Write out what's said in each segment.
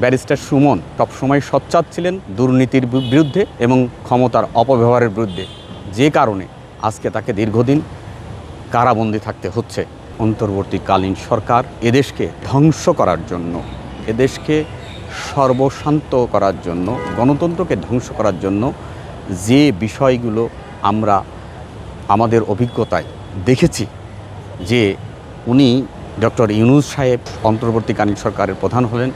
Barrister Suman সবসময় সোচ্চার ছিলেন দুর্নীতির বিরুদ্ধে এবং ক্ষমতার অপব্যবহারের বিরুদ্ধে, যে কারণে আজকে তাকে দীর্ঘদিন কারাবন্দী থাকতে হচ্ছে। অন্তর্বর্তীকালীন সরকার এদেশকে ধ্বংস করার জন্য, এদেশকে সর্বশান্ত করার জন্য, গণতন্ত্রকে ধ্বংস করার জন্য যে বিষয়গুলো আমরা আমাদের অভিজ্ঞতায় দেখেছি, যে উনি ডক্টর ইউনূস সাহেব অন্তর্বর্তীকালীন সরকারের প্রধান হলেন,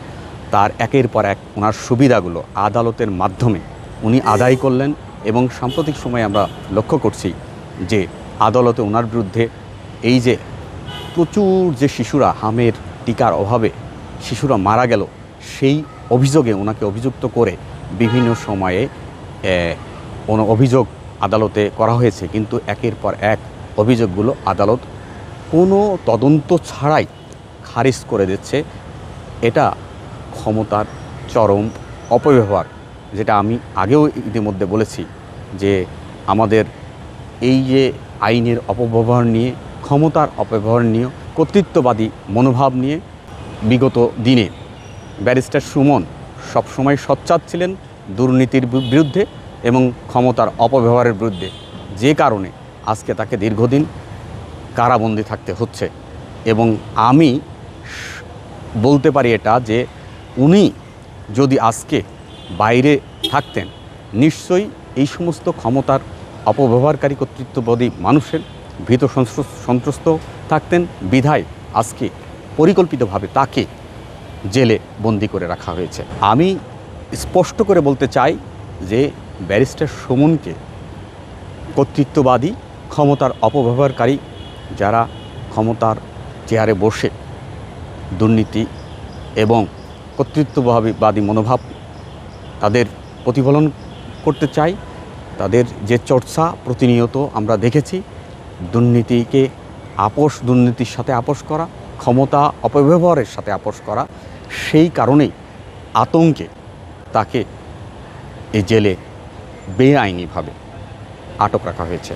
তার একের পর এক ওনার সুবিধাগুলো আদালতের মাধ্যমে উনি আদায় করলেন এবং সাম্প্রতিক সময়ে আমরা লক্ষ্য করছি যে আদালতে ওনার বিরুদ্ধে এই যে প্রচুর যে শিশুরা হামের টিকার অভাবে শিশুরা মারা গেল, সেই অভিযোগে ওনাকে অভিযুক্ত করে বিভিন্ন সময়ে অভিযোগ আদালতে করা হয়েছে, কিন্তু একের পর এক অভিযোগগুলো আদালত কোনো তদন্ত ছাড়াই খারিজ করে দিচ্ছে। এটা ক্ষমতার চরম অপব্যবহার, যেটা আমি আগেও ইতিমধ্যে বলেছি যে আমাদের এই যে আইনের অপব্যবহার নিয়ে, ক্ষমতার অপব্যবহার নিয়ে, কর্তৃত্ববাদী মনোভাব নিয়ে বিগত দিনে ব্যারিস্টার সুমন সবসময় সোচ্চার ছিলেন দুর্নীতির বিরুদ্ধে এবং ক্ষমতার অপব্যবহারের বিরুদ্ধে, যে কারণে আজকে তাকে দীর্ঘদিন কারাবন্দী থাকতে হচ্ছে। এবং আমি বলতে পারি এটা যে উনি যদি আজকে বাইরে থাকতেন, নিশ্চয়ই এই সমস্ত ক্ষমতার অপব্যবহারকারী কর্তৃত্ববাদী মানুষের ভীত সন্ত্রস্ত থাকতেন, বিধায় আজকে পরিকল্পিতভাবে তাকে জেলে বন্দি করে রাখা হয়েছে। আমি স্পষ্ট করে বলতে চাই যে ব্যারিস্টার সুমনকে কর্তৃত্ববাদী, ক্ষমতার অপব্যবহারকারী, যারা ক্ষমতার চেয়ারে বসে দুর্নীতি এবং কর্তৃত্ববাদী মনোভাব তাদের প্রতিফলন করতে চাই, তাদের যে চর্চা প্রতিনিয়ত আমরা দেখেছি, দুর্নীতির সাথে আপোষ করা, ক্ষমতা অপব্যবহারের সাথে আপোষ করা, সেই কারণেই আতঙ্কে তাকে এই জেলে বেআইনিভাবে আটক রাখা হয়েছে।